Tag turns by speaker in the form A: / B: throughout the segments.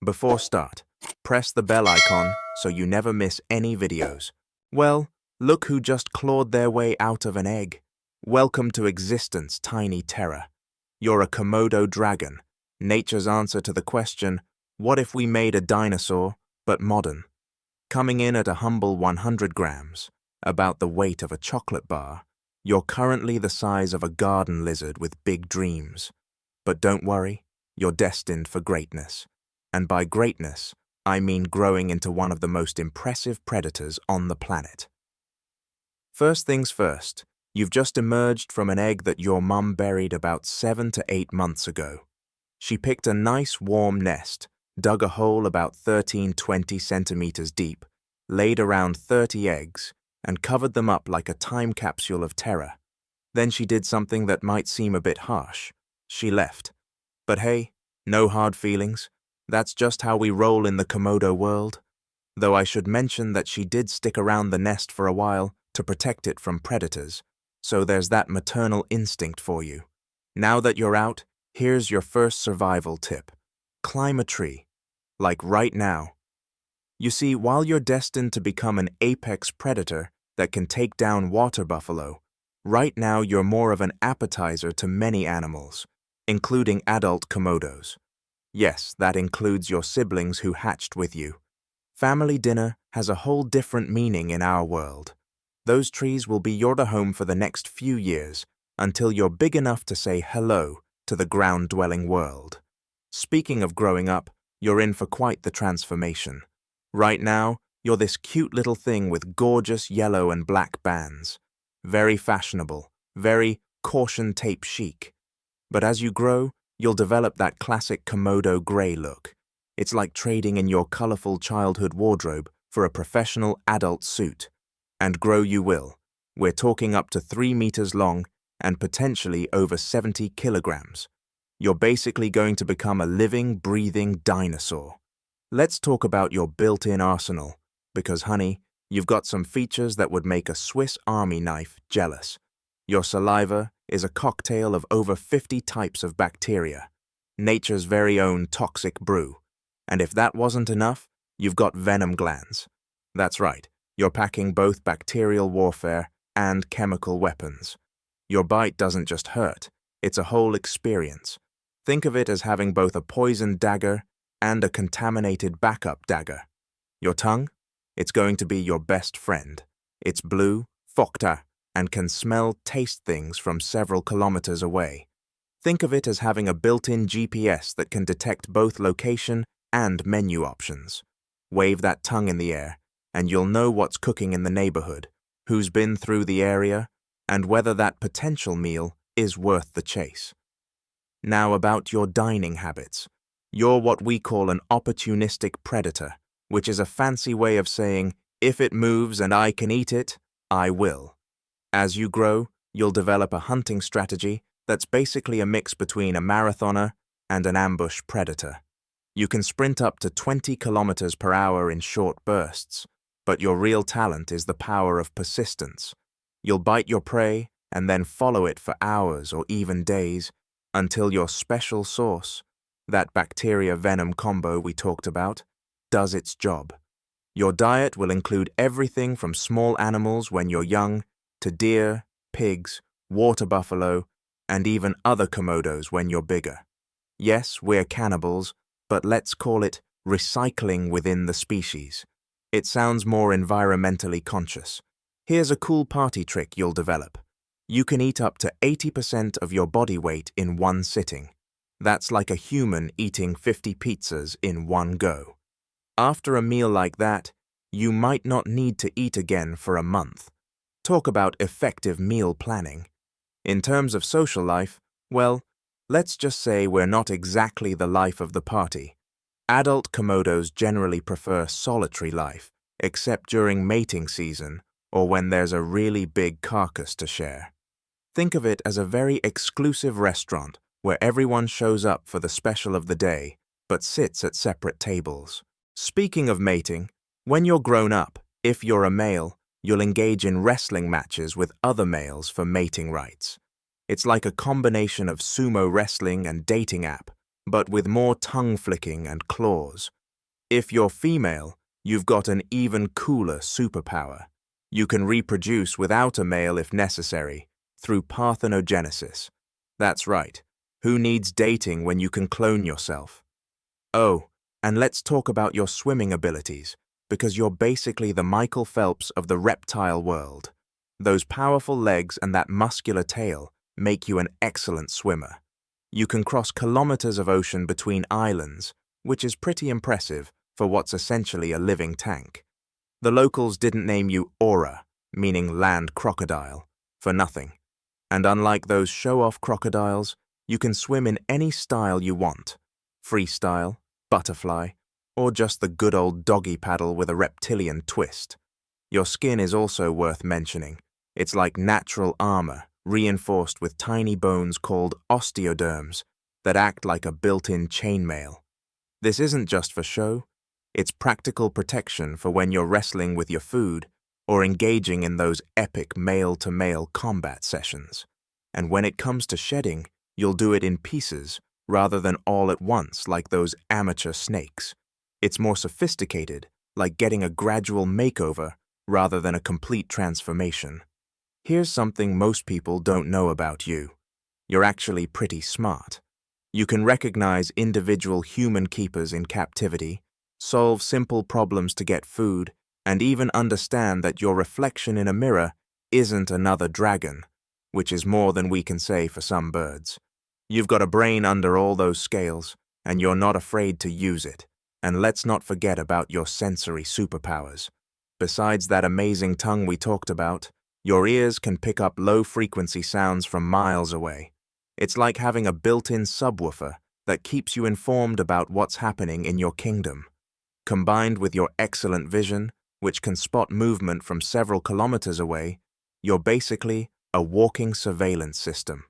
A: Before start, press the bell icon so you never miss any videos. Well, look who just clawed their way out of an egg. Welcome to existence, tiny terror. You're a Komodo dragon, nature's answer to the question, what if we made a dinosaur, but modern? Coming in at a humble 100 grams, about the weight of a chocolate bar, you're currently the size of a garden lizard with big dreams. But don't worry, you're destined for greatness. And by greatness, I mean growing into one of the most impressive predators on the planet. First things first, you've just emerged from an egg that your mum buried about 7 to 8 months ago. She picked a nice warm nest, dug a hole about 13-20 centimeters deep, laid around 30 eggs, and covered them up like a time capsule of terror. Then she did something that might seem a bit harsh. She left. But hey, no hard feelings. That's just how we roll in the Komodo world. Though I should mention that she did stick around the nest for a while to protect it from predators, so there's that maternal instinct for you. Now that you're out, here's your first survival tip. Climb a tree. Like right now. You see, while you're destined to become an apex predator that can take down water buffalo, right now you're more of an appetizer to many animals, including adult Komodos. Yes, that includes your siblings who hatched with you. Family dinner has a whole different meaning in our world. Those trees will be your home for the next few years until you're big enough to say hello to the ground-dwelling world. Speaking of growing up, you're in for quite the transformation. Right now, you're this cute little thing with gorgeous yellow and black bands. Very fashionable, very caution tape chic. But as you grow, you'll develop that classic Komodo gray look. It's like trading in your colorful childhood wardrobe for a professional adult suit. And grow you will. We're talking up to 3 meters long and potentially over 70 kilograms. You're basically going to become a living, breathing dinosaur. Let's talk about your built-in arsenal, because honey, you've got some features that would make a Swiss Army knife jealous. Your saliva is a cocktail of over 50 types of bacteria, nature's very own toxic brew. And if that wasn't enough, you've got venom glands. That's right, you're packing both bacterial warfare and chemical weapons. Your bite doesn't just hurt, it's a whole experience. Think of it as having both a poisoned dagger and a contaminated backup dagger. Your tongue? It's going to be your best friend. It's blue, fokta, and can smell, taste things from several kilometers away. Think of it as having a built-in GPS that can detect both location and menu options. Wave that tongue in the air, and you'll know what's cooking in the neighborhood, who's been through the area, and whether that potential meal is worth the chase. Now about your dining habits. You're what we call an opportunistic predator, which is a fancy way of saying, if it moves and I can eat it, I will. As you grow, you'll develop a hunting strategy that's basically a mix between a marathoner and an ambush predator. You can sprint up to 20 kilometers per hour in short bursts, but your real talent is the power of persistence. You'll bite your prey and then follow it for hours or even days until your special sauce, that bacteria-venom combo we talked about, does its job. Your diet will include everything from small animals when you're young to deer, pigs, water buffalo, and even other Komodos when you're bigger. Yes, we're cannibals, but let's call it recycling within the species. It sounds more environmentally conscious. Here's a cool party trick you'll develop. You can eat up to 80% of your body weight in one sitting. That's like a human eating 50 pizzas in one go. After a meal like that, you might not need to eat again for a month. Talk about effective meal planning. In terms of social life, well, let's just say we're not exactly the life of the party. Adult Komodos generally prefer solitary life, except during mating season or when there's a really big carcass to share. Think of it as a very exclusive restaurant where everyone shows up for the special of the day, but sits at separate tables. Speaking of mating, when you're grown up, if you're a male, you'll engage in wrestling matches with other males for mating rights. It's like a combination of sumo wrestling and dating app, but with more tongue flicking and claws. If you're female, you've got an even cooler superpower. You can reproduce without a male if necessary, through parthenogenesis. That's right. Who needs dating when you can clone yourself? Oh, and let's talk about your swimming abilities, because you're basically the Michael Phelps of the reptile world. Those powerful legs and that muscular tail make you an excellent swimmer. You can cross kilometers of ocean between islands, which is pretty impressive for what's essentially a living tank. The locals didn't name you Aura, meaning land crocodile, for nothing. And unlike those show-off crocodiles, you can swim in any style you want. Freestyle, butterfly, or just the good old doggy paddle with a reptilian twist. Your skin is also worth mentioning. It's like natural armor, reinforced with tiny bones called osteoderms that act like a built-in chainmail. This isn't just for show. It's practical protection for when you're wrestling with your food or engaging in those epic male-to-male combat sessions. And when it comes to shedding, you'll do it in pieces rather than all at once like those amateur snakes. It's more sophisticated, like getting a gradual makeover rather than a complete transformation. Here's something most people don't know about you. You're actually pretty smart. You can recognize individual human keepers in captivity, solve simple problems to get food, and even understand that your reflection in a mirror isn't another dragon, which is more than we can say for some birds. You've got a brain under all those scales, and you're not afraid to use it. And let's not forget about your sensory superpowers. Besides that amazing tongue we talked about, your ears can pick up low-frequency sounds from miles away. It's like having a built-in subwoofer that keeps you informed about what's happening in your kingdom. Combined with your excellent vision, which can spot movement from several kilometers away, you're basically a walking surveillance system.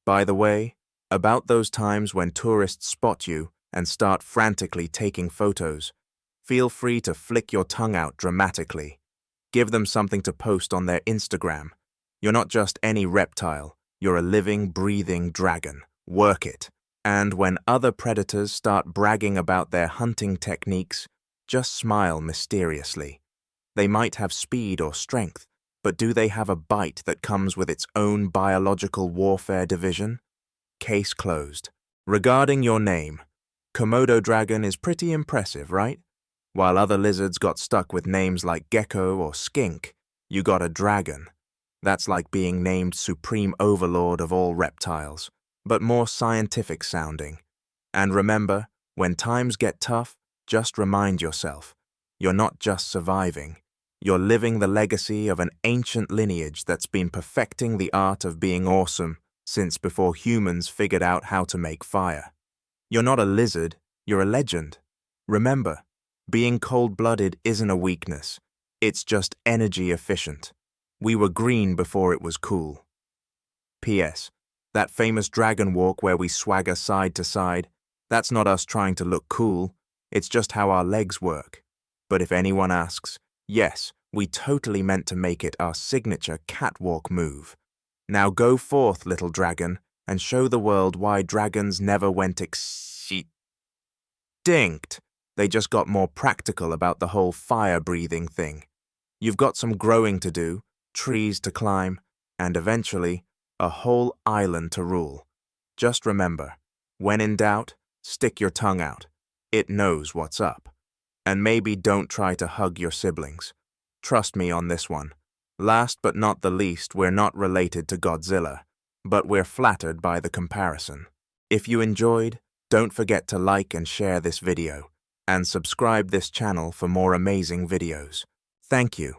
A: By the way, about those times when tourists spot you and start frantically taking photos, feel free to flick your tongue out dramatically. Give them something to post on their Instagram. You're not just any reptile, you're a living, breathing dragon. Work it. And when other predators start bragging about their hunting techniques, just smile mysteriously. They might have speed or strength, but do they have a bite that comes with its own biological warfare division? Case closed. Regarding your name, Komodo dragon is pretty impressive, right? While other lizards got stuck with names like gecko or skink, you got a dragon. That's like being named supreme overlord of all reptiles, but more scientific sounding. And remember, when times get tough, just remind yourself, you're not just surviving. You're living the legacy of an ancient lineage that's been perfecting the art of being awesome since before humans figured out how to make fire. You're not a lizard, you're a legend. Remember, being cold-blooded isn't a weakness. It's just energy efficient. We were green before it was cool. P.S. That famous dragon walk where we swagger side to side, that's not us trying to look cool. It's just how our legs work. But if anyone asks, yes, we totally meant to make it our signature catwalk move. Now go forth, little dragon, and show the world why dragons never went extinct. They just got more practical about the whole fire-breathing thing. You've got some growing to do, trees to climb, and eventually, a whole island to rule. Just remember, when in doubt, stick your tongue out. It knows what's up. And maybe don't try to hug your siblings. Trust me on this one. Last but not the least, we're not related to Godzilla, but we're flattered by the comparison. If you enjoyed, don't forget to like and share this video, and subscribe this channel for more amazing videos. Thank you.